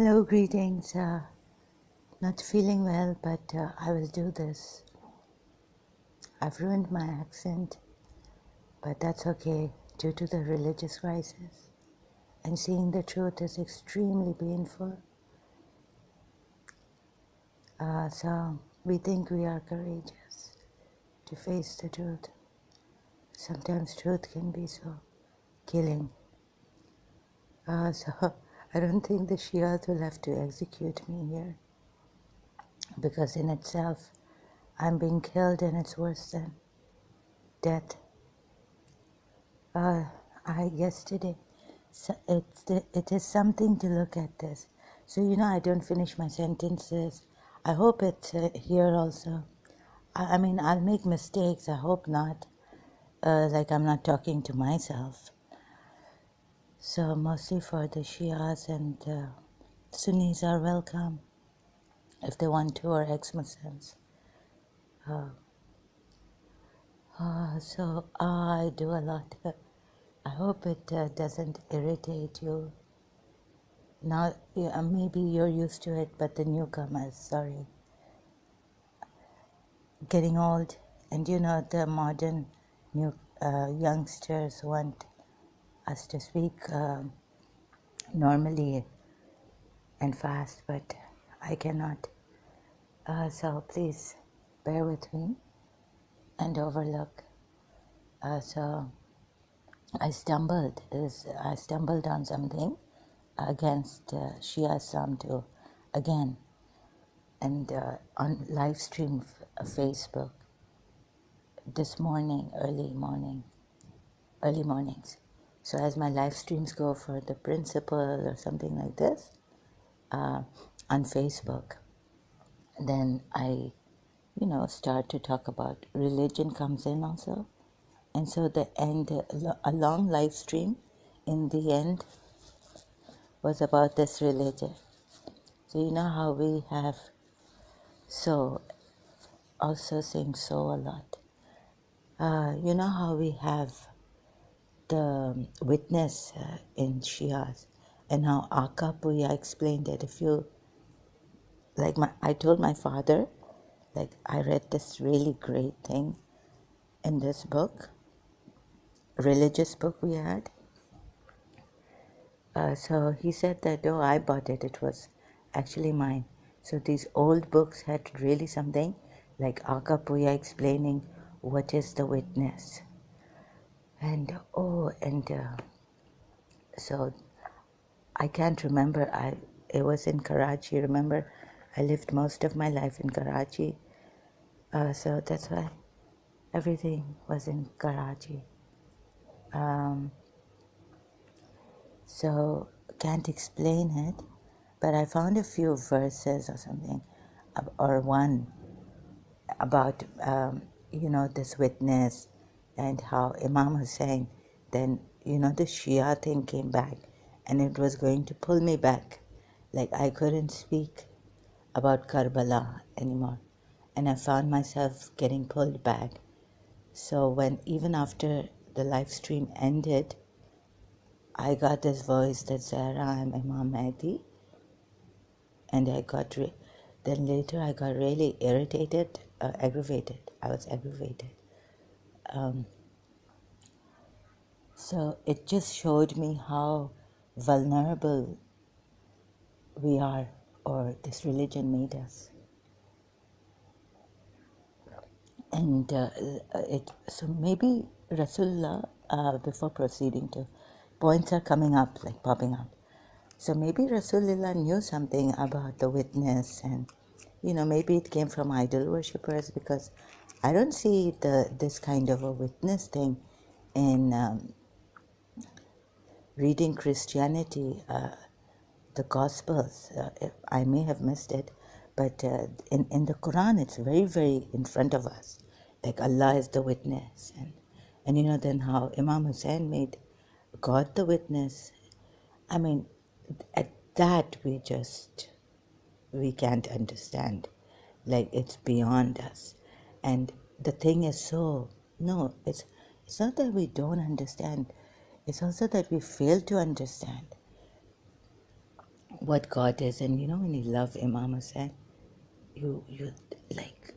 Hello, greetings. Not feeling well, but I will do this. I've ruined my accent, but that's okay due to the religious crisis. And seeing the truth is extremely painful. So we think we are courageous to face the truth. Sometimes truth can be so killing. So I don't think the Shias will have to execute me here, because in itself I'm being killed and it's worse than death. Uh, yesterday, so it is something to look at this. So, I don't finish my sentences. I hope it's here also. I mean, I'll make mistakes. I hope not. Like I'm not talking to myself. So, mostly for the Shias and Sunnis are welcome if they want to, or ex-Muslims. So, I do a lot. I hope it doesn't irritate you. Now, yeah, maybe you're used to it, but the newcomers, sorry, getting old, and the modern new youngsters want us to speak normally and fast, but I cannot. So please bear with me and overlook. So I stumbled on something against Shia Islam too, again. And on live stream Facebook this morning, early mornings. So as my live streams go for the principal or something like this on Facebook, then I, start to talk about religion comes in also. And so the end, a long live stream in the end was about this religion. So you know how we have so, also saying so a lot. You know how we have the witness in Shias, and how Akapuya explained it. If you, I told my father, I read this really great thing in this book, religious book we had. So he said that, oh, I bought it. It was actually mine. So these old books had really something, like Akapuya explaining what is the witness. And so I can't remember. It was in Karachi. Remember, I lived most of my life in Karachi. So that's why everything was in Karachi. So can't explain it, but I found a few verses or something, or one about this witness, and how Imam Hussein, then the Shia thing came back, and it was going to pull me back, like I couldn't speak about Karbala anymore, and I found myself getting pulled back. So when, even after the live stream ended, I got this voice that said, I'm Imam Mahdi, and then later I got really irritated, aggravated. I was aggravated. So it just showed me how vulnerable we are, or this religion made us. And so maybe Rasulullah, before proceeding to, points are coming up, like popping up. So maybe Rasulullah knew something about the witness, and maybe it came from idol worshippers, because I don't see this kind of a witness thing in reading Christianity, the Gospels. I may have missed it, but in the Quran, it's very, very in front of us. Like Allah is the witness, and then how Imam Hussein made God the witness. I mean, at that we can't understand. Like, it's beyond us. And the thing is no, it's not that we don't understand. It's also that we fail to understand. what God is. And when you love Imam Hussain, you like,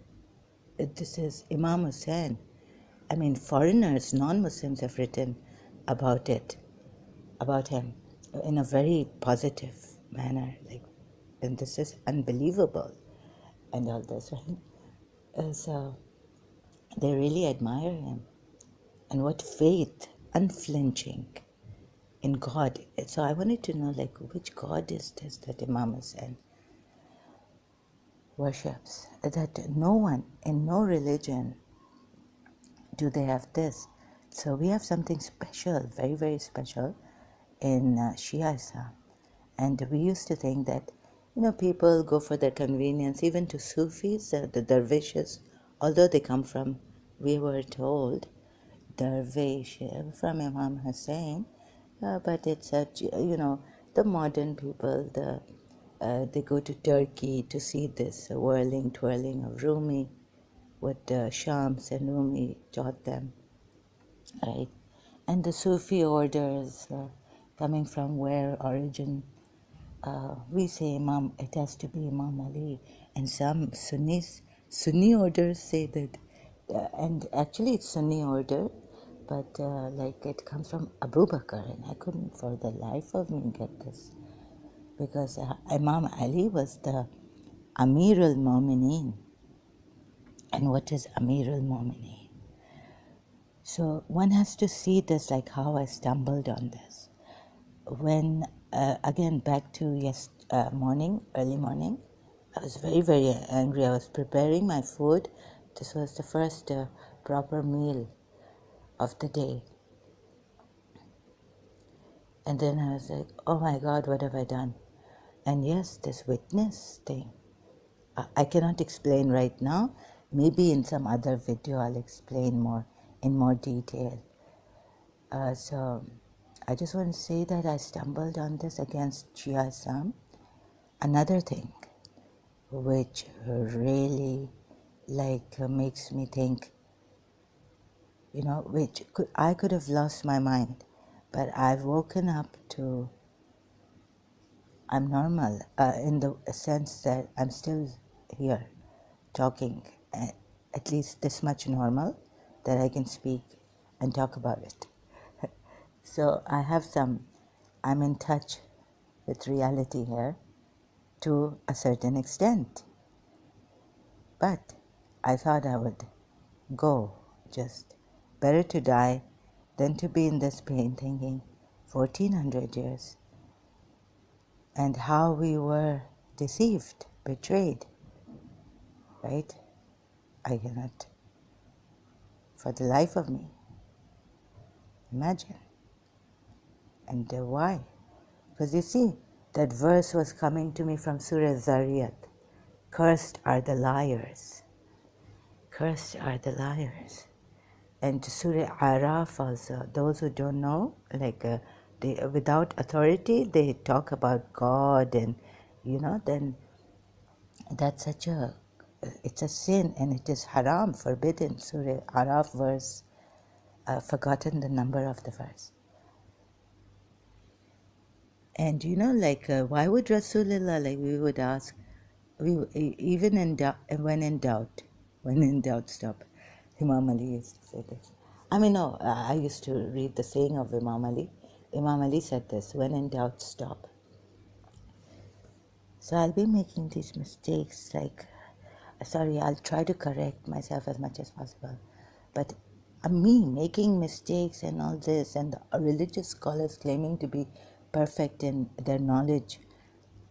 this is Imam Hussain. I mean, foreigners, non-Muslims have written about him, in a very positive manner. Like, and this is unbelievable, and all this, right? So they really admire him, and what faith, unflinching in God. So I wanted to know, like, which God is this that Imam Hussain worships? That no one in no religion do they have this. So we have something special, very, very special in Shia Islam. And we used to think that, people go for their convenience, even to Sufis, the dervishes, although they come from, we were told, dervish from Imam Hussain, but it's the modern people, they go to Turkey to see this whirling, twirling of Rumi, what Shams and Rumi taught them, right? And the Sufi orders, coming from where origin, we say Imam, it has to be Imam Ali, and some Sunni orders say that, and actually it's Sunni order, but like it comes from Abu Bakr, and I couldn't for the life of me get this, because Imam Ali was the Amirul Mominin. And what is Amirul Mominin? So one has to see this, like how I stumbled on this. When, again, back to early morning, I was very, very angry. I was preparing my food. This was the first proper meal of the day. And then I was like, oh my God, what have I done? And yes, this witness thing, I cannot explain right now. Maybe in some other video I'll explain in more detail. So I just want to say that I stumbled on this against Shia Islam. Another thing which really makes me think, I could have lost my mind, but I've woken up to, I'm normal, in the sense that I'm still here talking, at least this much normal that I can speak and talk about it. So I'm in touch with reality here to a certain extent. But I thought I would go, just better to die than to be in this pain, thinking 1400 years and how we were deceived, betrayed, right? I cannot, for the life of me, imagine. And why? Because you see, that verse was coming to me from Surah Zariyat. Cursed are the liars. Cursed are the liars. And Surah Araf also, those who don't know, they, without authority, they talk about God, and then that's it's a sin, and it is haram, forbidden. Surah Araf verse, forgotten the number of the verse. And why would Rasulullah, we would ask, even when in doubt, stop. Imam Ali used to say this. I mean, no, I used to read the saying of Imam Ali. Imam Ali said this, when in doubt, stop. So I'll be making these mistakes, I'll try to correct myself as much as possible. But me making mistakes and all this, and the religious scholars claiming to be perfect in their knowledge,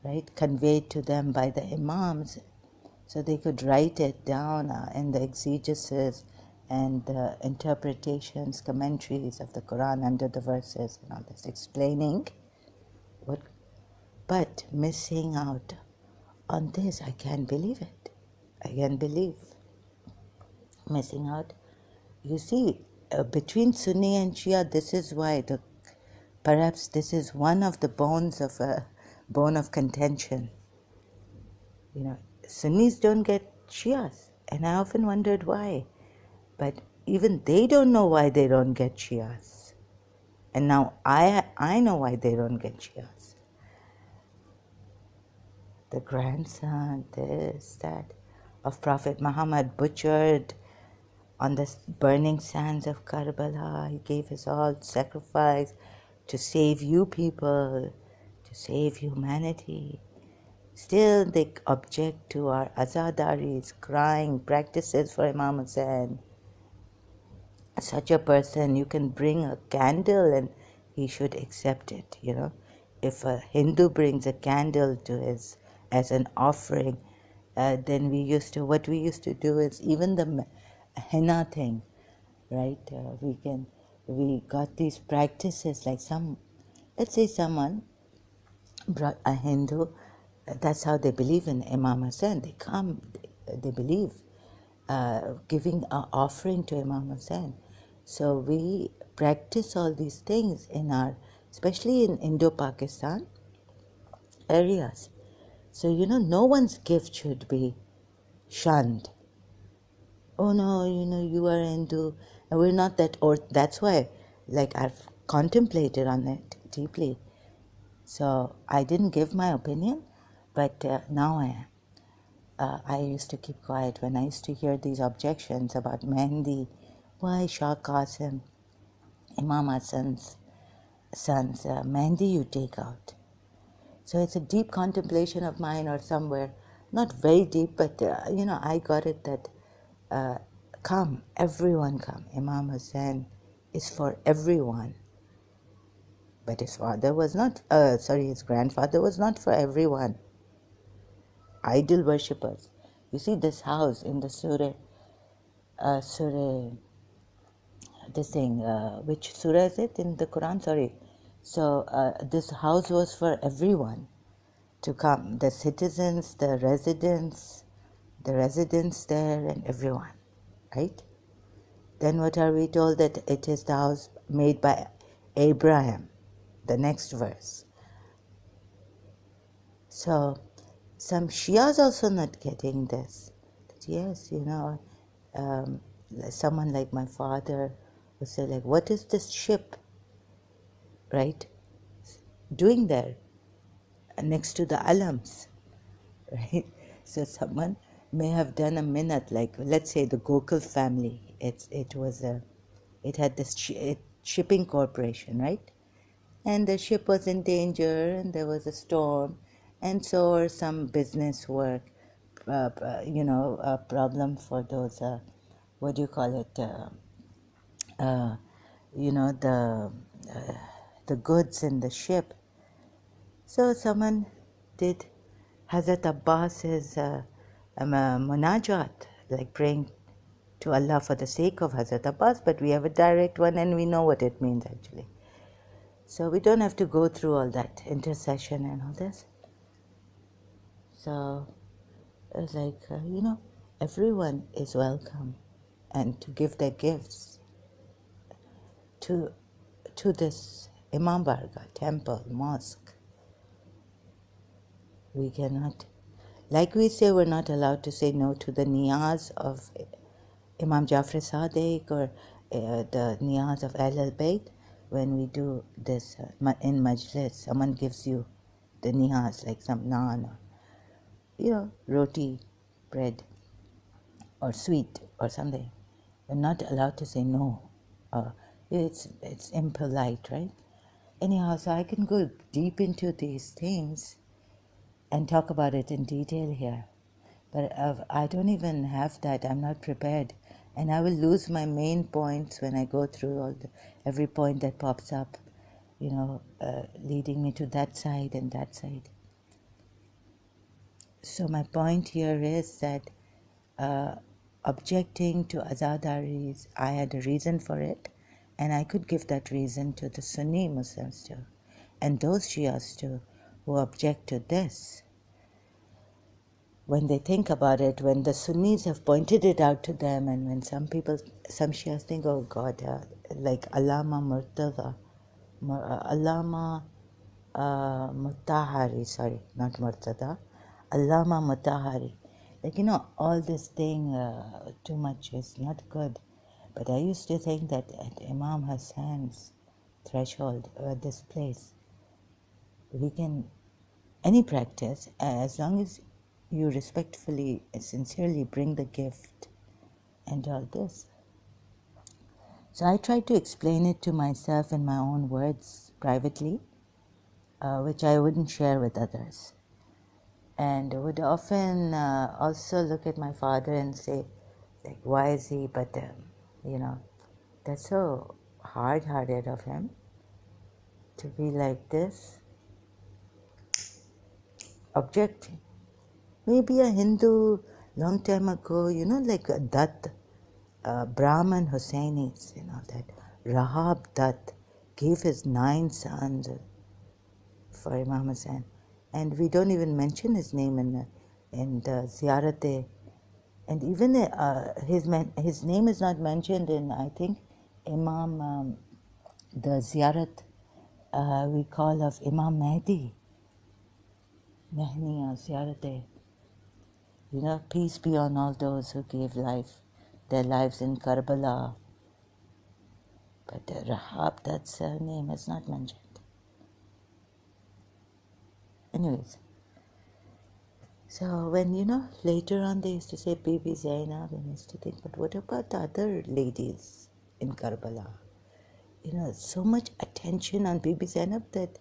right, conveyed to them by the imams, so they could write it down in the exegesis and the interpretations, commentaries of the Quran under the verses and all this, explaining what, but missing out on this. I can't believe it. I can't believe missing out. You see, between Sunni and Shia, this is why perhaps this is one of the bones of a bone of contention. Sunnis don't get Shias, and I often wondered why. But even they don't know why they don't get Shias. And now I know why they don't get Shias. the grandson, this, that, of Prophet Muhammad, butchered on the burning sands of Karbala. He gave his all sacrifice to save you people, to save humanity. Still they object to our azadaris, crying practices for Imam Hussain. Such a person, you can bring a candle and he should accept it, you know. If a Hindu brings a candle to his as an offering, then what we used to do is even the henna thing, right? We got these practices like let's say someone brought a Hindu, that's how they believe in Imam Hussain. They come, they believe, giving an offering to Imam Hussain. So we practice all these things especially in Indo-Pakistan areas. So, no one's gift should be shunned. Oh no, you are Hindu, and we're not that, or that's why, like, I've contemplated on it deeply. So I didn't give my opinion, but now I am. I used to keep quiet when I used to hear these objections about Mehndi. Why Shah Qasim, Imam Hassan's sons, Mehndi you take out? So it's a deep contemplation of mine, or somewhere, not very deep, but I got it that come, everyone come. Imam Hussain is for everyone. But his father was not, his grandfather was not for everyone. Idol worshippers. You see this house in the Surah, which surah is it in the Quran? Sorry. So this house was for everyone to come, the citizens, the residents there, and everyone, right? Then what are we told? That it is the house made by Abraham, the next verse. So some Shias also not getting this. That yes, someone like my father would say, like, what is this ship, right, doing there next to the alams, right? So someone may have done a minute, like, let's say the Gokul family. It had this shipping corporation, right? And the ship was in danger, and there was a storm, and so or some business work, a problem for those, what do you call it? Uh, you know the the goods in the ship. So someone did Hazrat Abbas's munajat, like praying to Allah for the sake of Hazrat Abbas, but we have a direct one and we know what it means actually. So we don't have to go through all that intercession and all this. So it's like, everyone is welcome, and to give their gifts to this Imam Barga temple, mosque. We cannot, like we say, we're not allowed to say no to the niyaz of Imam Jafar Sadiq, or the niyaz of Ahl Bayt. When we do this in majlis, someone gives you the niyaz, like some naan, or roti, bread, or sweet, or something. We're not allowed to say no. It's impolite, right? Anyhow, so I can go deep into these things and talk about it in detail here. But I don't even have that. I'm not prepared. And I will lose my main points when I go through every point that pops up, leading me to that side and that side. So my point here is that objecting to azadaris, I had a reason for it, and I could give that reason to the Sunni Muslims too, and those Shias too, who object to this. When they think about it, when the Sunnis have pointed it out to them, and when some Shias think, oh God, like Allama Murtada, Allama Mutahari, sorry, not Murtada, Allama Mutahari. Like, all this thing, too much is not good. But I used to think that at Imam Hassan's threshold, this place, we can any practice, as long as you respectfully, sincerely bring the gift and all this. So I try to explain it to myself in my own words privately, which I wouldn't share with others. And I would often also look at my father and say, like, why is he, but, that's so hard-hearted of him to be like this, objecting. Maybe a Hindu long time ago, like a Dutt, Brahman Hussainis, that Rahab Dutt gave his 9 sons for Imam Hussain. And we don't even mention his name in the Ziyarat. And even his name is not mentioned in, I think, Imam, the Ziyarat we call of Imam Mahdi. Mehniya Ziyarat. Peace be on all those who gave their lives in Karbala. But Rahab, that's her name, is not mentioned. Anyways, so when, later on they used to say Bibi Zainab, and I used to think, but what about the other ladies in Karbala? So much attention on Bibi Zainab that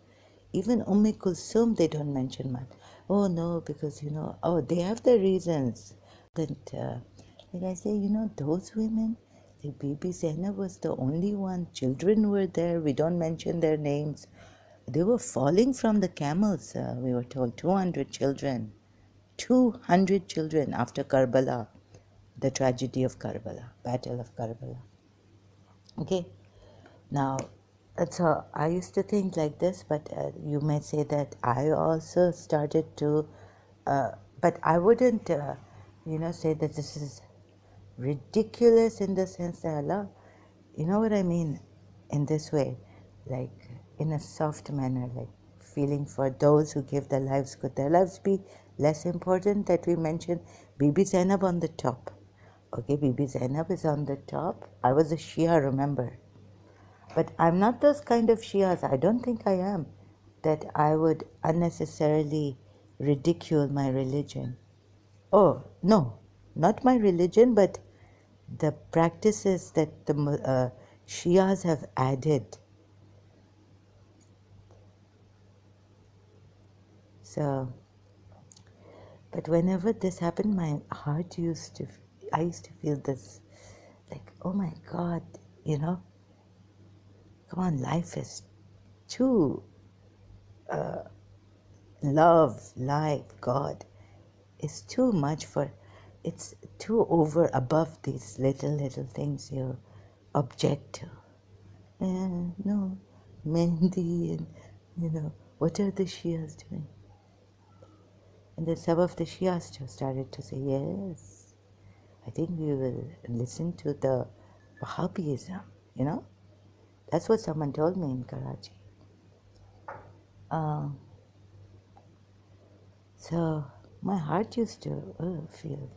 even Kulsum they don't mention much. Oh no, because they have their reasons. That like I say, those women, like Bibi Zainab was the only one. Children were there. We don't mention their names. They were falling from the camels. We were told 200 children, 200 children after Karbala, the tragedy of Karbala, Battle of Karbala. Okay. Now, so I used to think like this, but you may say that I also started to, but I wouldn't, say that this is ridiculous in the sense that Allah, you know what I mean, in this way, like in a soft manner, like feeling for those who give their lives. Could their lives be less important that we mention Bibi Zainab on the top? Okay, Bibi Zainab is on the top. I was a Shia, remember? But I'm not those kind of Shias. I don't think I am. That I would unnecessarily ridicule my religion. Oh, no, not my religion, but the practices that the Shias have added. So, but whenever this happened, my heart I used to feel this, like, oh my God, come on, life is too, love, life, God is too much it's too over above these little things you object to. And no, Mehndi and, what are the Shias doing? And then some of the Shias just started to say, yes, I think we will listen to the Wahhabism, That's what someone told me in Karachi. So my heart used to feel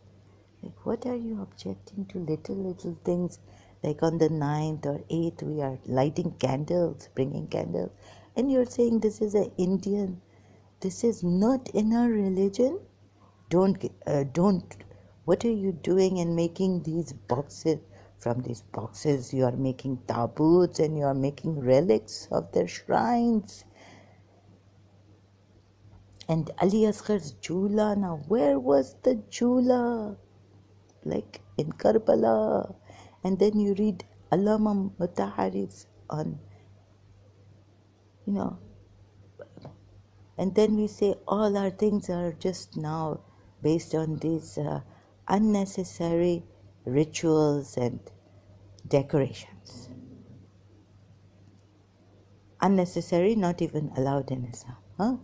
like, what are you objecting to? Little things, like on the 9th or 8th, we are lighting candles, bringing candles, and you're saying this is an Indian, this is not in our religion. Don't. What are you doing in making these boxes? From these boxes, you are making taboos and you are making relics of their shrines. And Ali Asghar's Jula, now where was the Jula? Like in Karbala. And then you read Allama Mutaharif's on, and then we say all our things are just now based on these unnecessary rituals and decorations. Unnecessary, not even allowed in Islam. Huh?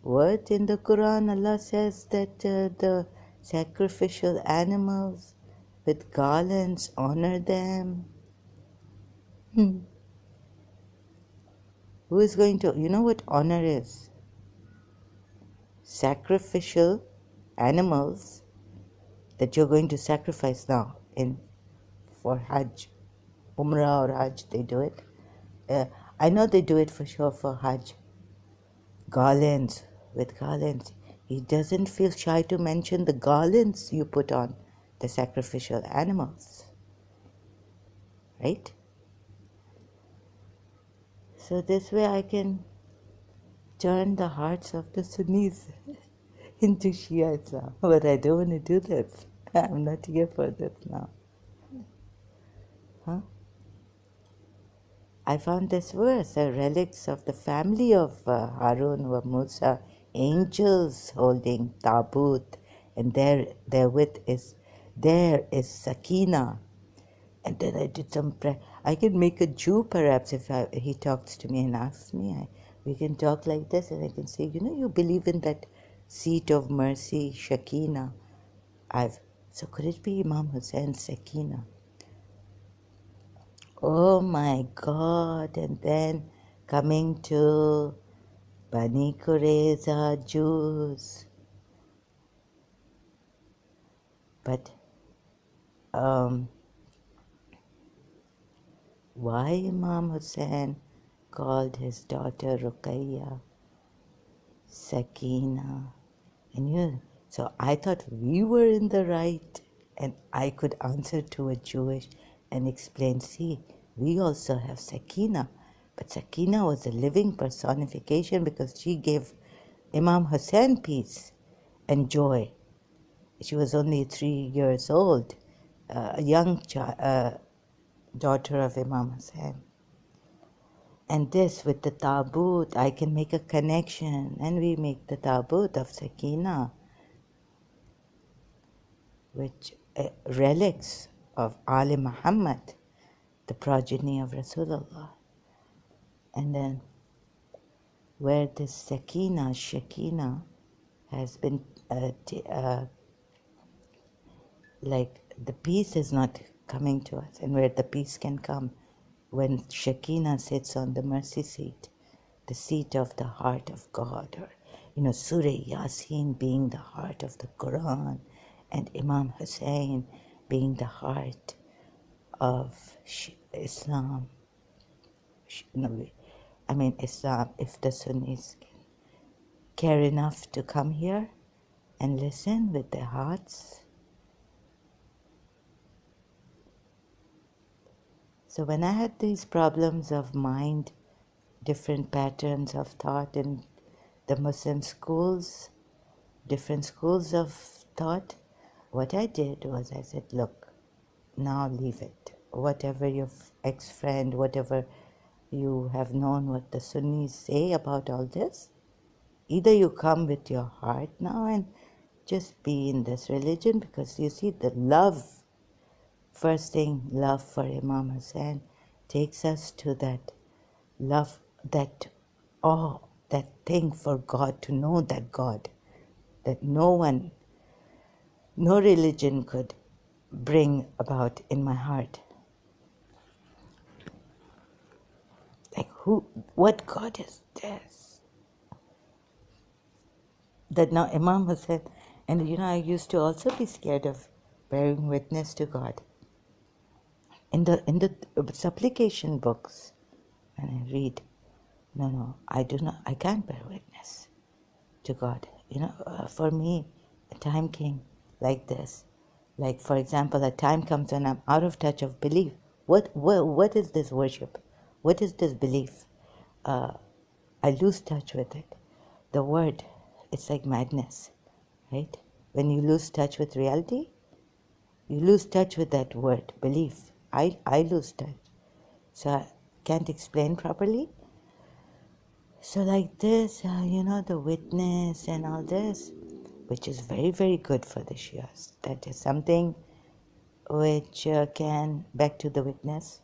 What in the Quran Allah says that the sacrificial animals with garlands honor them? Who is going to, what honor is? Sacrificial animals that you're going to sacrifice now for Hajj, Umrah or Hajj, they do it. I know they do it for sure for Hajj. Garlands with garlands. He doesn't feel shy to mention the garlands you put on the sacrificial animals. Right? So this way I can turn the hearts of the Sunnis into Shia Islam. But I don't want to do this. I'm not here for this now. Huh? I found this verse, relics of the family of Harun wa Musa, angels holding tabut, and there is Sakina. And then I did some prayer. I can make a Jew perhaps if he talks to me and asks me. We can talk like this, and I can say, you believe in that seat of mercy, Shakina. So could it be Imam Hussein's Sakina? Oh my God! And then coming to Bani Qurayza Jews. But why Imam Hussein called his daughter Ruqayya Sakina? So I thought we were in the right, and I could answer to a Jewish and explain, see, we also have Sakina. But Sakina was a living personification because she gave Imam Hussein peace and joy. She was only 3 years old, a young daughter of Imam Hussein. And this with the tabut, I can make a connection, and we make the tabut of Sakina, which relics of Ali Muhammad, the progeny of Rasulullah. And then where this Sakina, Shakina, has been like the peace is not coming to us, and where the peace can come when Shakina sits on the mercy seat, the seat of the heart of God, or Surah Yasin being the heart of the Quran, and Imam Hussein being the heart of Islam. Islam, if the Sunnis care enough to come here and listen with their hearts. So when I had these problems of mind, different patterns of thought in the Muslim schools, different schools of thought, what I did was I said, look, now leave it. Whatever your ex-friend, whatever you have known what the Sunnis say about all this, either you come with your heart now and just be in this religion, because you see the love, first thing, love for Imam Hussein takes us to that love, that thing for God, to know that God, that no religion could bring about in my heart. Like what God is this? That now Imam Hussein, and I used to also be scared of bearing witness to God. In the supplication books, when I read, no, I can't bear witness to God. For me, a time came like this. Like, for example, a time comes when I'm out of touch of belief. What is this worship? What is this belief? I lose touch with it. The word, it's like madness, right? When you lose touch with reality, you lose touch with that word, belief. I lose touch. So I can't explain properly. So like this, the witness and all this, which is very, very good for the Shias. That is something which can, back to the witness,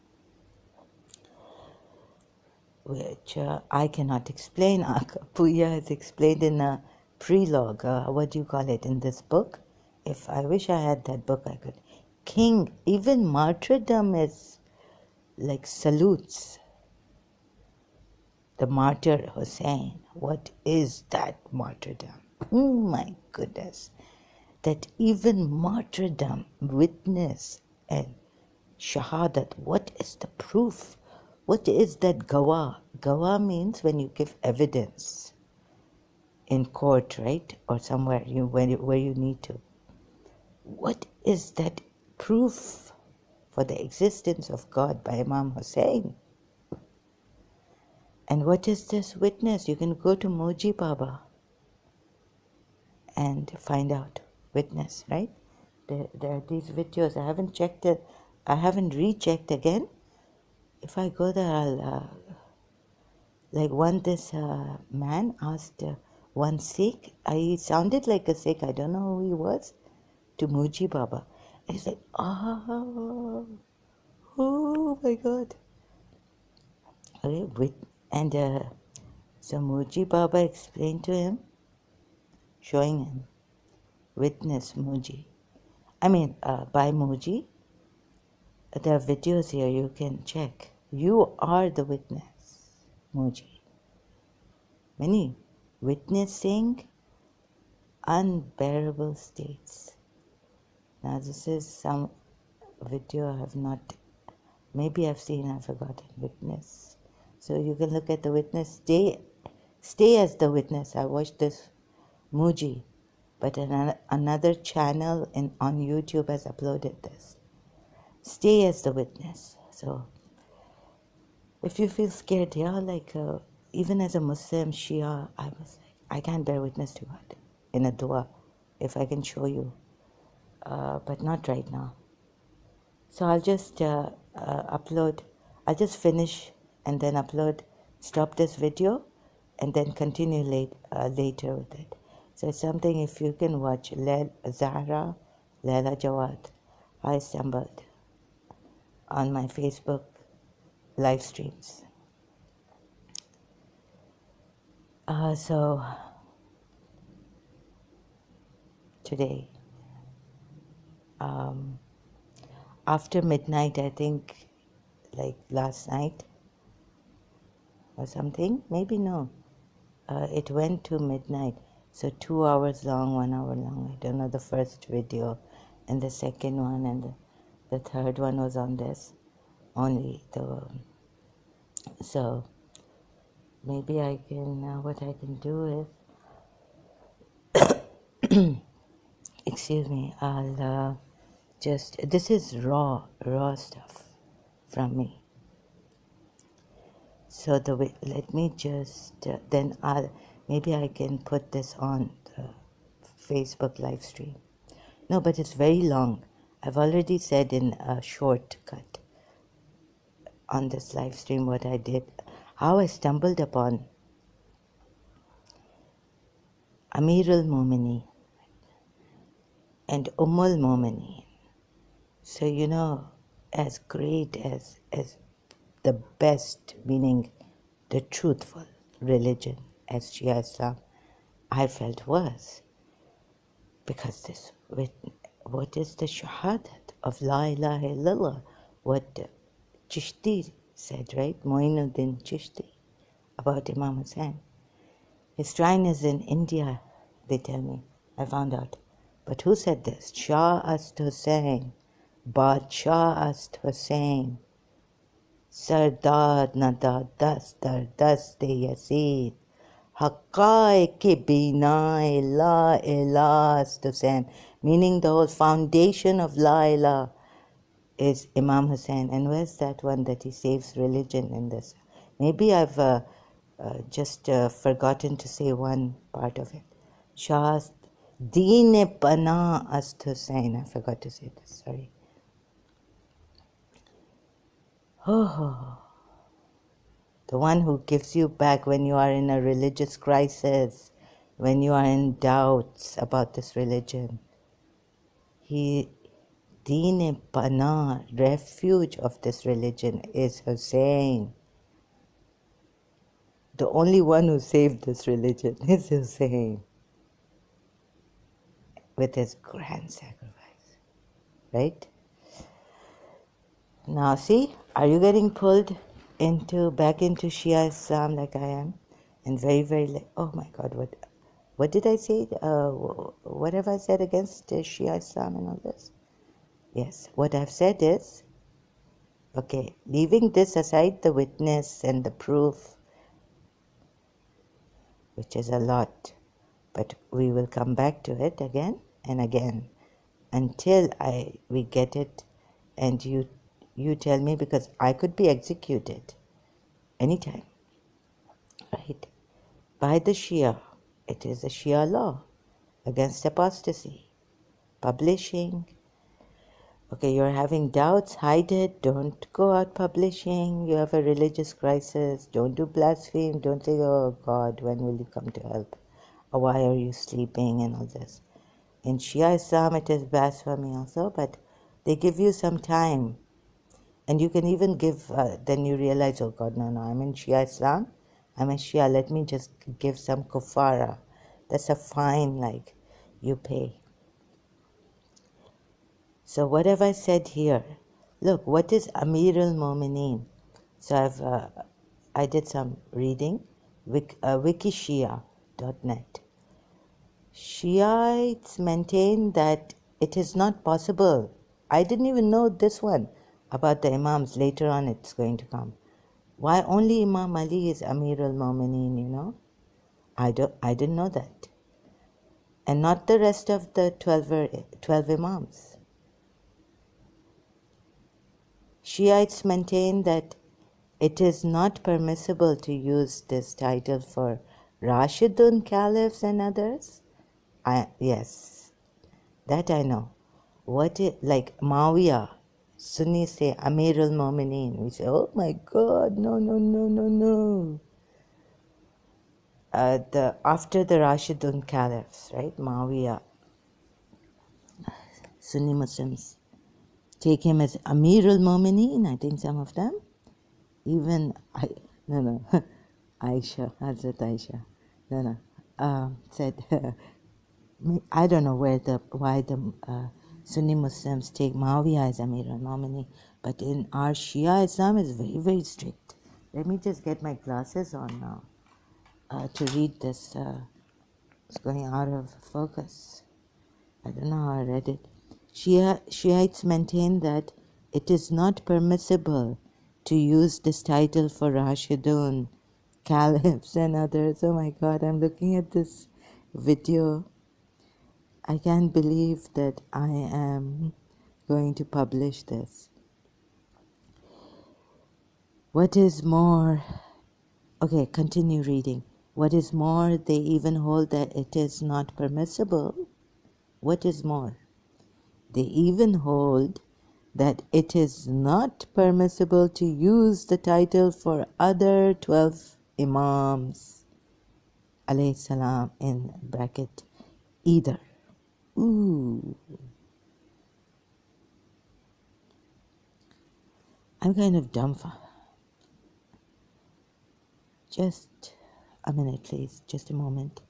which I cannot explain. Puya has explained in a prelogue, what do you call it, in this book. If I wish I had that book, I could. King, even martyrdom is like salutes. The martyr Hussein, what is that martyrdom? Oh my goodness. That even martyrdom, witness and shahadat, what is the proof? What is that gawah? Gawah means when you give evidence. in court, right? Or somewhere where you need to. What is that proof for the existence of God by Imam Hussein? And what is this witness? You can go to Moji Baba and find out. Witness, right? There are these videos. I haven't checked it. I haven't rechecked again. If I go there, I'll this man asked one Sikh. He sounded like a Sikh. I don't know who he was. To Moji Baba, and he's like, oh my God. Okay, and so Moji Baba explained to him, showing him, witness Moji. By Moji. There are videos here you can check. You are the witness, Moji. Many witnessing unbearable states. Now this is some video I have not, maybe I've seen, I've forgotten. Witness. So you can look at the witness. Stay as the witness. I watched this Moji, but another channel on YouTube has uploaded this. Stay as the witness. So if you feel scared, even as a Muslim Shia, I was like, I can't bear witness to God in a dua, if I can show you, but not right now. So I'll just upload, I'll just finish and then upload, stop this video, and then continue later with it. So it's something, if you can watch, Zahra, Laila Jawad. I stumbled on my Facebook live streams. So today, after midnight, I think, like last night or something, maybe no, it went to midnight. So 2 hours long, 1 hour long, I don't know, the first video, and the second one, and the third one was on this only. So maybe I can, what I can do is, excuse me, I'll this is raw stuff from me. So let me just, then maybe I can put this on the Facebook live stream. No, but it's very long. I've already said in a shortcut on this live stream what I did, how I stumbled upon Amirul Mominin and Ummul Mominin. So, as great as the best, meaning the truthful religion as Shia Islam, I felt was. Because what is the shahadat of La ilaha illallah? What Chishti said, right? Moinuddin Chishti, about Imam Hussain. His shrine is in India, they tell me. I found out. But who said this? Shah Ast Hussain, Badshah Ast Hussain, Sardar Nada Dast Dar Daste Yazid, Haqqai ki binai la ilaha Ast Hussain, meaning the whole foundation of la ilaha is Imam Hussain. And where's that one that he saves religion in this? Maybe I've just forgotten to say one part of it. Shah Deen Pana Ast Hussain. I forgot to say this, sorry. Oh, the one who gives you back when you are in a religious crisis, when you are in doubts about this religion. Deen Pana, refuge of this religion, is Hussain. The only one who saved this religion is Hussain, with his grand sacrifice, right? Now see, are you getting pulled back into Shia Islam like I am? And very, very, oh my God, what did I say? What have I said against Shia Islam and all this? Yes, what I've said is, okay, leaving this aside, the witness and the proof, which is a lot. but we will come back to it again and again until we get it, and you tell me, because I could be executed anytime, right? By the Shia. It is a Shia law against apostasy. Publishing. Okay, you're having doubts, hide it. Don't go out publishing. You have a religious crisis. Don't do blaspheme. Don't say, oh God, when will you come to help? Or why are you sleeping and all this. In Shia Islam, it is blasphemy also, but they give you some time. And you can even give, then you realize, oh God, no, I'm in Shia Islam. I'm a Shia. Let me just give some kufara. That's a fine, like, you pay. So what have I said here? Look, what is Amirul Mominin? So I did some reading, wikishia.net. Shiites maintain that it is not possible. I didn't even know this one about the Imams. Later on it's going to come. Why only Imam Ali is Amirul Mominin, you know? I didn't know that. And not the rest of the 12 Imams. Shiites maintain that it is not permissible to use this title for Rashidun caliphs and others. Yes, that I know. Like Muawiyah, Sunnis say Amirul Mominin. We say, oh my God, no, no, no, no, no. After the Rashidun caliphs, right? Muawiyah, Sunni Muslims take him as Amirul Mominin. I think some of them. Even Aisha, Hazrat Aisha, said, I don't know why the Sunni Muslims take Muawiyah as Amir al-Mominin, but in our Shia Islam is very, very strict. Let me just get my glasses on now to read this. It's going out of focus. I don't know how I read it. Shiites maintain that it is not permissible to use this title for Rashidun, caliphs and others. Oh my God, I'm looking at this video. I can't believe that I am going to publish this. What is more, okay, continue reading. What is more, they even hold that it is not permissible. What is more? They even hold that it is not permissible to use the title for other 12 Imams, alayhi salam, in bracket, either. Ooh. I'm kind of dumbfounded. Just a minute, please. Just a moment.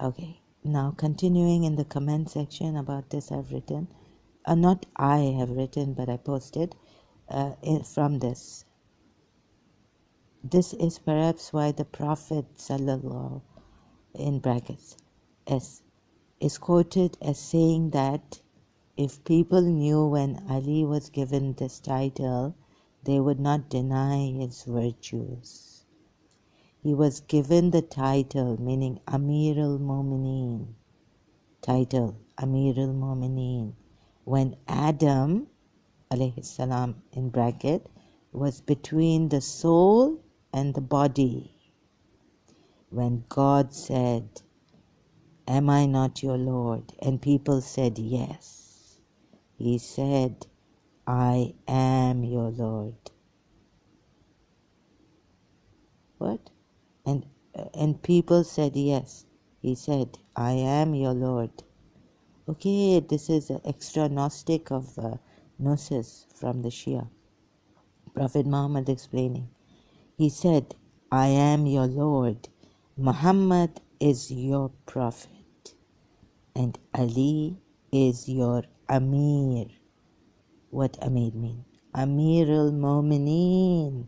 Okay. Now, continuing in the comment section about this, I've written, not I have written, but I posted from this. This is perhaps why the Prophet sallallahu in brackets S is quoted as saying that if people knew when Ali was given this title, they would not deny his virtues. He was given the title, meaning Amir al-Mominin, title Amir al-Mominin, when Adam, alayhi salam, in bracket, was between the soul and the body. When God said, am I not your Lord? And people said, yes. He said, I am your Lord. What? And people said, yes. He said, I am your Lord. Okay, this is an extra Gnostic of Gnosis from the Shia. Prophet Muhammad explaining. He said, I am your Lord. Muhammad is your prophet. And Ali is your Amir. What Amir mean? Amir al-Mominin.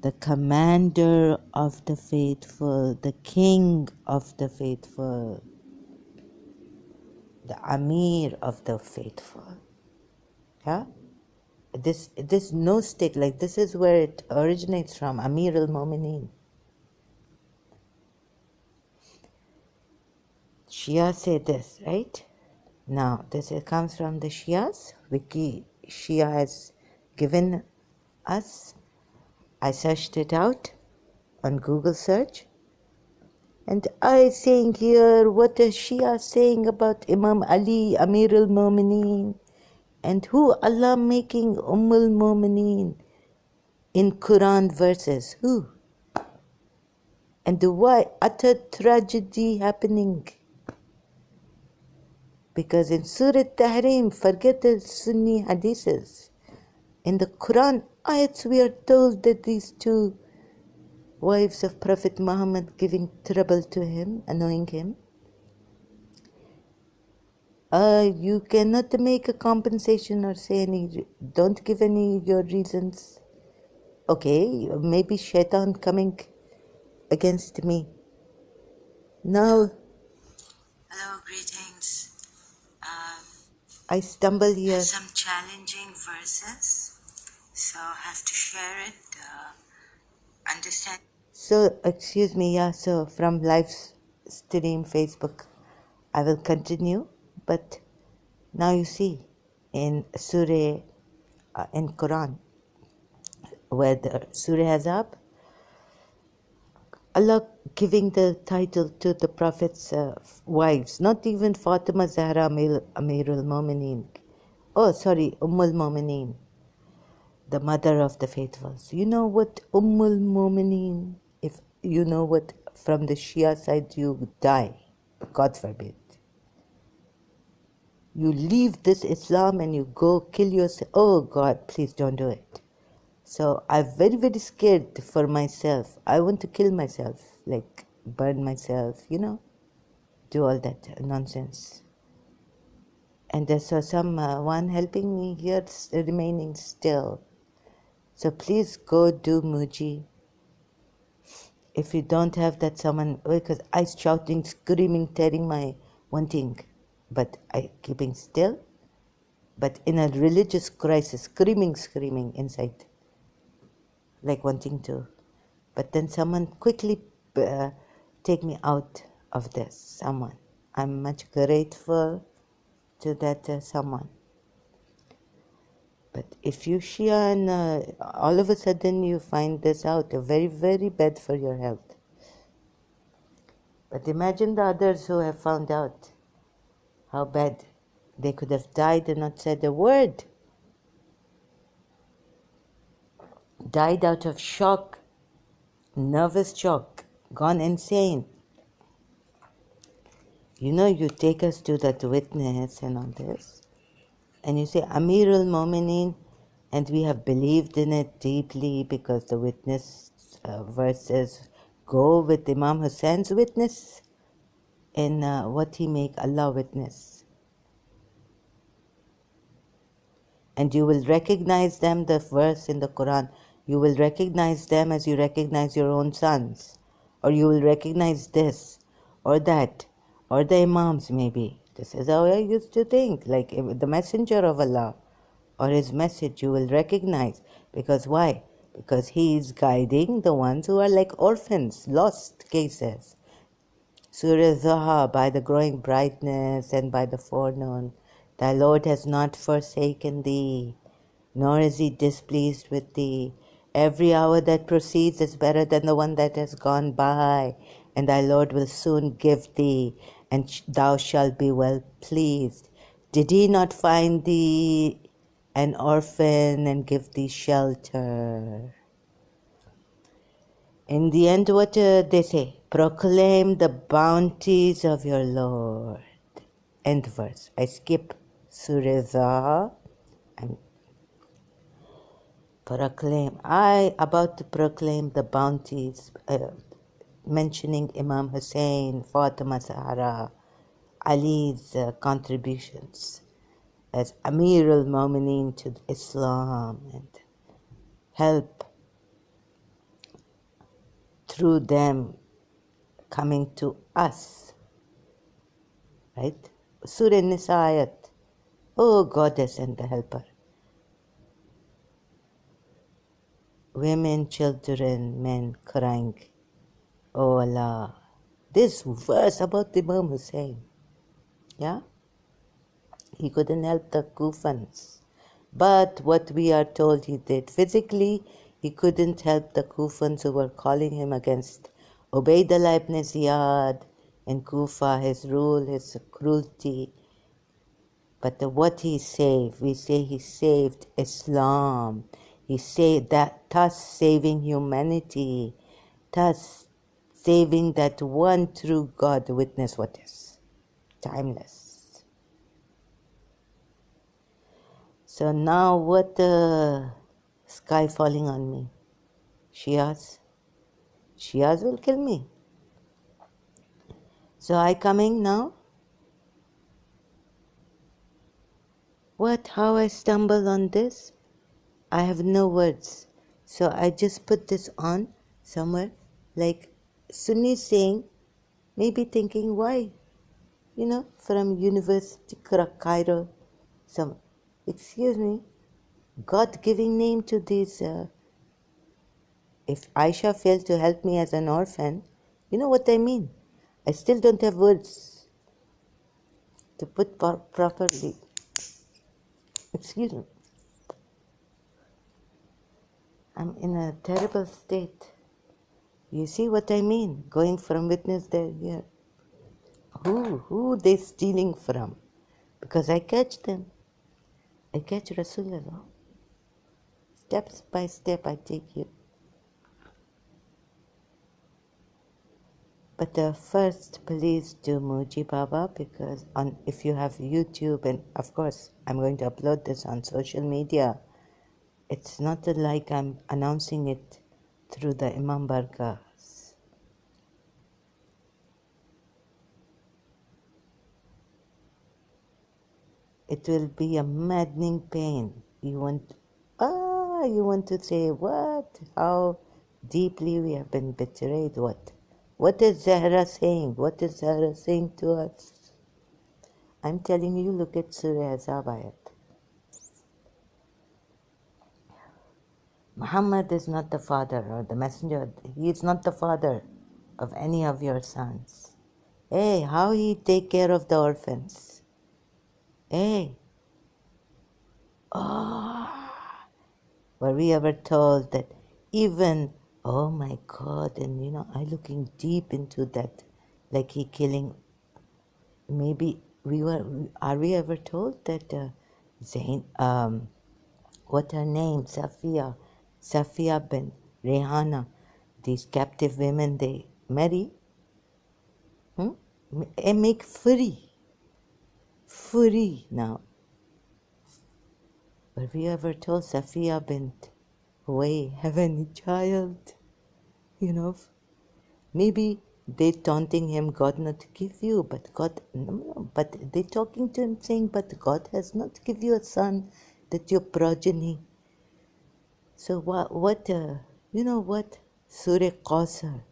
The commander of the faithful. The king of the faithful. The Amir of the faithful. Yeah? This Gnostic, like this is where it originates from. Amir al-Mominin. Shia say this, right? Now, comes from the Shias. Wiki Shia has given us. I searched it out on Google search. And I saying here what is Shia saying about Imam Ali, Amirul Mominin, and who Allah making Ummul Mominin in Quran verses. Who? And why utter tragedy happening? Because in Surah Tahrim, forget the Sunni hadiths. In the Quran ayats we are told that these two wives of Prophet Muhammad giving trouble to him, annoying him. You cannot make a compensation or say any, don't give any your reasons. Okay, maybe shaitan coming against me. Now, hello, greetings. I stumble here. Some challenging verses, so I have to share it. Understand? So, excuse me, yeah, so from live stream Facebook, I will continue, but now you see in Surah, in Quran, where the Surah Azab, Allah giving the title to the Prophet's wives, not even Fatima Zahra Amirul Mominin. Oh, sorry, Ummul Mominin, the mother of the faithfuls. You know what Ummul Mominin, if you know what, from the Shia side you die, God forbid. You leave this Islam and you go kill yourself. Oh God, please don't do it. So I'm very, very scared for myself. I want to kill myself, like burn myself, do all that nonsense. And there's someone helping me here, remaining still. So please go do Muji. If you don't have that someone, because I shouting, screaming, tearing my wanting, but I keeping still, but in a religious crisis, screaming inside, like wanting to. But then someone quickly take me out of this, someone. I'm much grateful to that someone. But if you Shia and all of a sudden you find this out, very, very bad for your health. But imagine the others who have found out how bad. They could have died and not said a word. Died out of shock, nervous shock, gone insane. You take us to that witness and all this, and you say Amirul Mominin, and we have believed in it deeply because the witness verses go with Imam Hussein's witness in what he make Allah witness. And you will recognize them, the verse in the Quran, you will recognize them as you recognize your own sons, or you will recognize this or that, or the Imams maybe. This is how I used to think, like the messenger of Allah or his message you will recognize. Because why? Because he is guiding the ones who are like orphans, lost cases. Surah Zaha, by the growing brightness and by the forenoon, thy Lord has not forsaken thee, nor is he displeased with thee. Every hour that proceeds is better than the one that has gone by, and thy Lord will soon give thee, and thou shalt be well pleased. Did he not find thee an orphan and give thee shelter? In the end, what they say? Proclaim the bounties of your Lord. End verse. I skip Surah Zaha. I'm about to proclaim the bounties, mentioning Imam Hussein, Fatima Zahra, Ali's contributions as Amir al-Mominin to Islam, and help through them coming to us, right? Surah Nisa ayat, oh goddess and the helper. Women, children, men crying, oh Allah, This verse about Imam Hussein, yeah? He couldn't help the Kufans. But what we are told he did physically, he couldn't help the Kufans who were calling him against Ubaydullah ibn Ziyad in Kufa, his rule, his cruelty. But what he saved, we say he saved Islam. He saved that, thus saving humanity, thus saving that one true God. Witness what is timeless. So now what sky falling on me? Shias will kill me. So I coming now? What, how I stumble on this? I have no words. So I just put this on somewhere, like Sunni saying, maybe thinking why, from University Cairo, some, excuse me, God giving name to these. If Aisha failed to help me as an orphan, you know what I mean? I still don't have words to put properly. Excuse me. I'm in a terrible state. You see what I mean? Going from witness there here. Who they stealing from? Because I catch them. I catch Rasulullah. Steps by step I take you. But first, please do Muji Baba, because if you have YouTube, and of course I'm going to upload this on social media, it's not like I'm announcing it through the Imam Barkas. It will be a maddening pain. You want to say what? How deeply we have been betrayed. What? What is Zahra saying? What is Zahra saying to us? I'm telling you, look at Surah Azab ayat. Muhammad is not the father or the messenger. He is not the father of any of your sons. Hey, how he take care of the orphans? Hey, were we ever told that even, oh my God, and I looking deep into that, like he killing, maybe are we ever told that Zain, what her name, Safia bin Rehana, these captive women they marry, and make free now. Were we ever told Safia bint Huway have any child? Maybe they taunting him, God not give you, but God, no, but they talking to him saying, but God has not give you a son, that your progeny. So what Surah Qasr,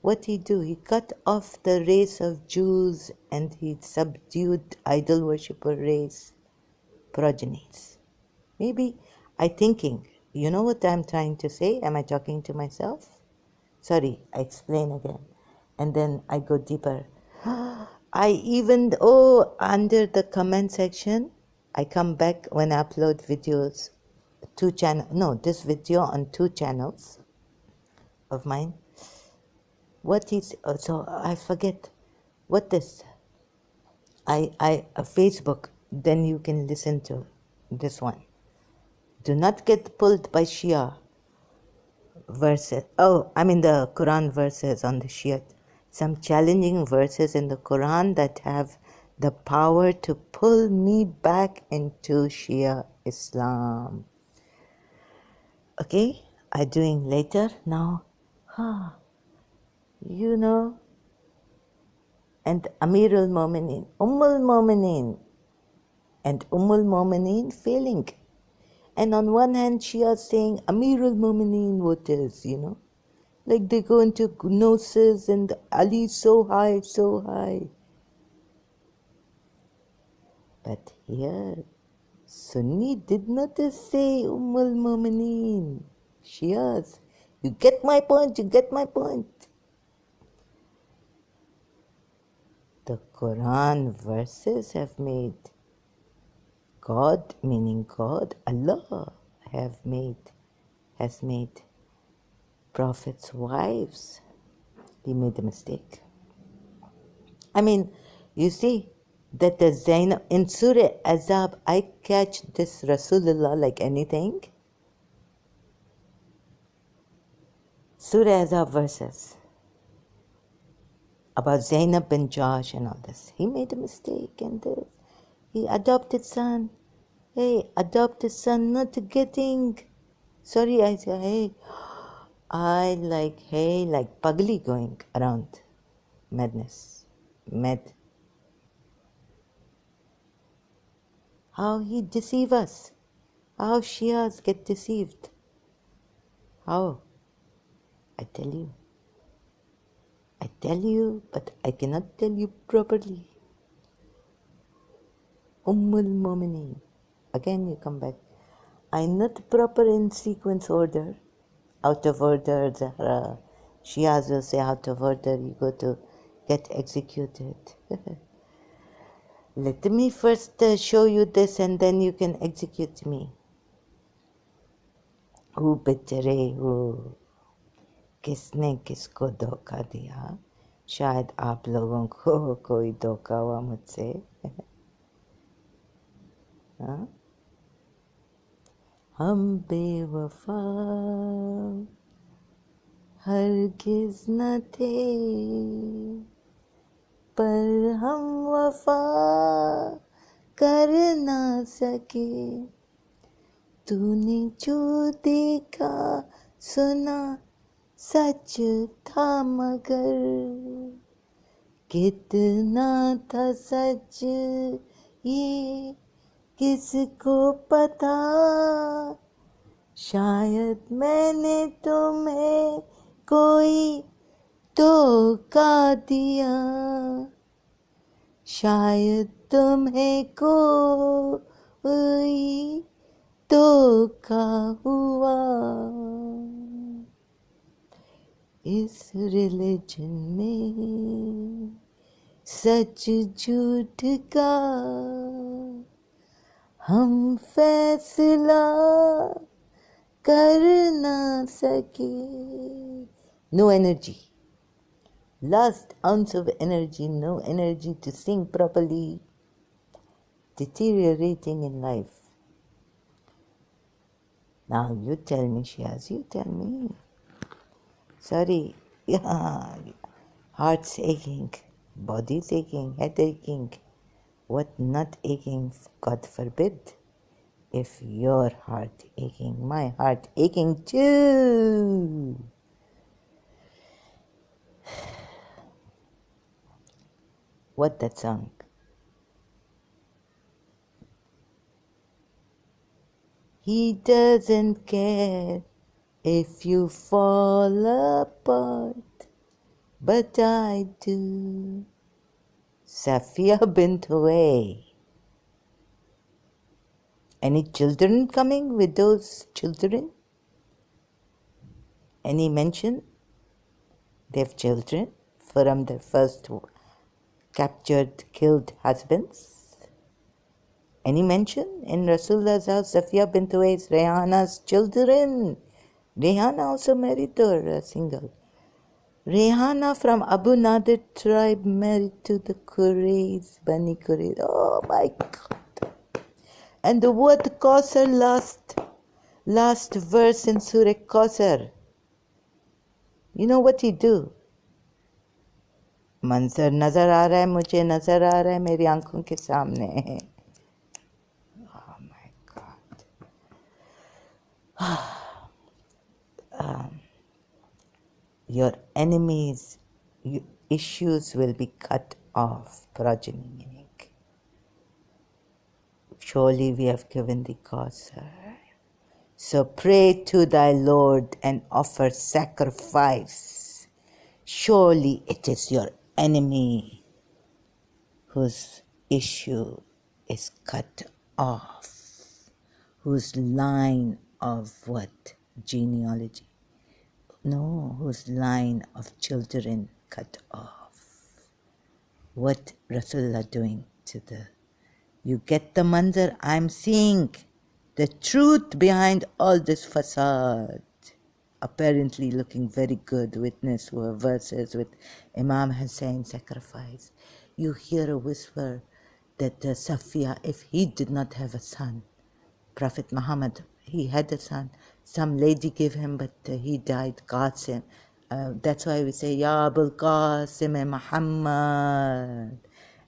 what he do? He cut off the race of Jews and he subdued idol worshipper race progenies. Maybe I thinking, you know what I'm trying to say? Am I talking to myself? Sorry, I explain again. And then I go deeper. I even, under the comment section, I come back when I upload videos, this video on 2 channels of mine. What is, so I forget, what is, Facebook, then you can listen to this one. Do not get pulled by Shia verses. The Quran verses on the Shia. Some challenging verses in the Quran that have the power to pull me back into Shia Islam. Okay, I'm doing later now. And Amirul Mominin, Ummul Mominin, and Ummul Mominin failing. And on one hand, Shia saying, Amirul Mominin, what is, Like they go into gnosis and Ali so high, so high. But here, Sunni did not say Ummul Mominin. Shias, you get my point. The Quran verses have made God, meaning God, Allah, has made prophets' wives. He made a mistake. I mean, you see that the Zainab in Surah Azab, I catch this Rasulullah like anything. Surah Azab verses about Zainab bin Josh and all this. He made a mistake in this. He adopted son. Hey, adopted son not getting. Sorry, I say, hey, like pugly going around. Madness. Mad. How he deceive us. How Shias get deceived. How? I tell you. I tell you, but I cannot tell you properly. Ummul Mominin. Again, you come back. I'm not proper in sequence order. Out of order, Zahra. Shias will say out of order, you go to get executed. Let me first show you this and then you can execute me. Who betray who? किसने किसको धोखा दिया? शायद आप लोगों को कोई धोखा हुआ मुझसे. हाँ? हम बेवफा हरगिज न थे, पर हम वफा कर ना सके. तूने जो देखा सुना सच था, मगर कितना था सच ये किसको पता. शायद मैंने तुम्हें कोई धोखा दिया, शायद तुम्हें कोई धोखा हुआ. इस रिलीजन में सच झूठ का हम फैसला कर ना सके. No energy. Last ounce of energy, no energy to sing properly. Deteriorating in life. Now you tell me, Shiaz, you tell me. Sorry, yeah, heart's aching, body's aching, head aching. What not aching, God forbid. If your heart aching, my heart aching too. What that song? He doesn't care if you fall apart, but I do. Safia bint Huway. Any children coming with those children? Any mention? They have children from their first captured, killed husbands. Any mention in Rasulullah's house, Safia bint Huwais, Rehana's children? Rehana also married or single? Rehana from Abu Nadir tribe married to the Quraysh, Bani Quraysh. Oh my God. And the word Kausar, last verse in Surah Kausar. You know what he do? मंजर नजर आ रहा है, मुझे नजर आ रहा है मेरी आंखों के सामने. Oh my God. Your enemies' issues will be cut off, progeny meaning. Surely we have given thee Kausar. So pray to thy Lord and offer sacrifice. Surely it is your enemy whose issue is cut off, whose line of what? Genealogy? No, whose line of children cut off. what Rasulullah doing to the... You get the manzar? I'm seeing the truth behind all this facade. Apparently looking very good. Witness were verses with Imam Hussein sacrifice. You hear a whisper that Safiya, if he did not have a son, Prophet Muhammad, he had a son. Some lady gave him, but he died. Qasim. That's why we say, Ya Abul Qasim Muhammad.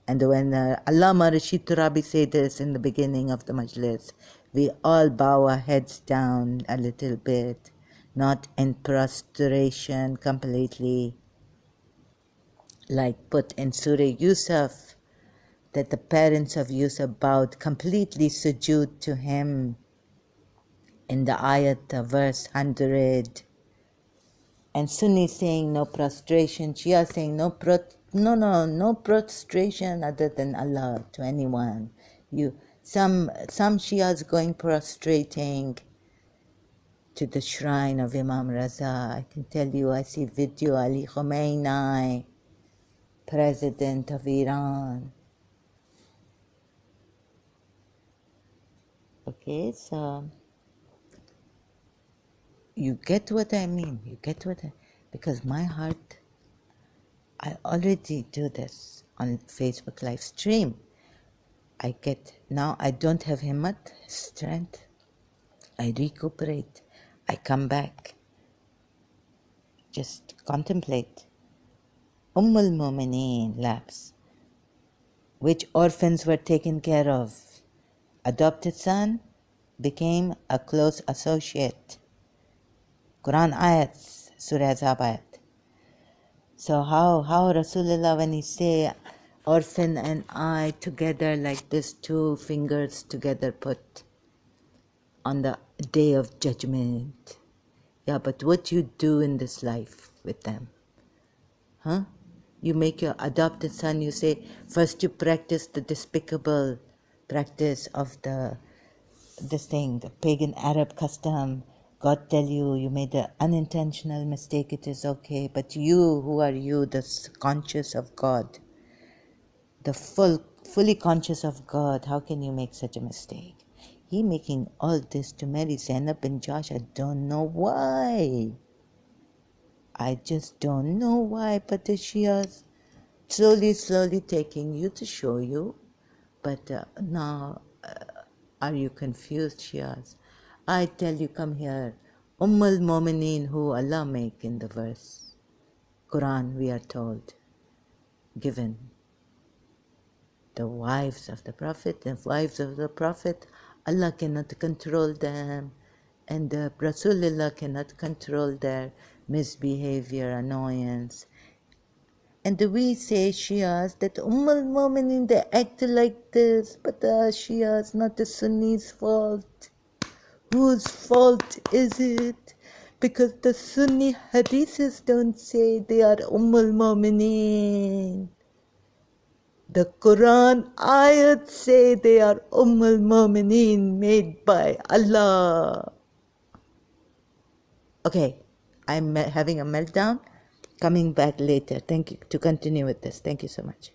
And when Allama Rashid Turabi said this in the beginning of the majlis, we all bow our heads down a little bit, not in prostration completely, like put in Surah Yusuf, that the parents of Yusuf bowed completely sujood to him in the ayat, verse 100. And Sunni saying no prostration, Shia saying no prostration other than Allah to anyone. Some Shias going prostrating to the shrine of Imam Raza. I can tell you, I see video Ali Khomeini, president of Iran. Okay, so you get what I mean. Because my heart, I already do this on Facebook live stream. Now I don't have himmat, strength. I recuperate. I come back. Just contemplate. Ummul Mominin, Lapse. Which orphans were taken care of? Adopted son became a close associate. Quran ayats, Surah Azab ayat. So how Rasulullah, when he say orphan and I together like this, two fingers together put on the day of judgment. Yeah, but what you do in this life with them? Huh? You make your adopted son, you say, first you practice the despicable practice of the pagan Arab custom. God tell you, you made an unintentional mistake, it is okay. But you, who are you, the conscious of God, the fully conscious of God, how can you make such a mistake? He making all this to marry Zainab and Josh, I don't know why. I just don't know why, but the Shias slowly taking you to show you. But now, are you confused, Shias? I tell you, come here. Ummul Mominin, who Allah make in the verse. Quran, we are told, given. The wives of the Prophet, Allah cannot control them. And Rasulullah cannot control their misbehavior, annoyance. And we say Shias that Ummul Mominin, they act like this, but the Shias, not the Sunnis' fault. Whose fault is it? Because the Sunni hadiths don't say they are Ummul Mominin. The Quran ayat say they are Ummul Mominin, made by Allah. Okay, I'm having a meltdown. Coming back later. Thank you. To continue with this. Thank you so much.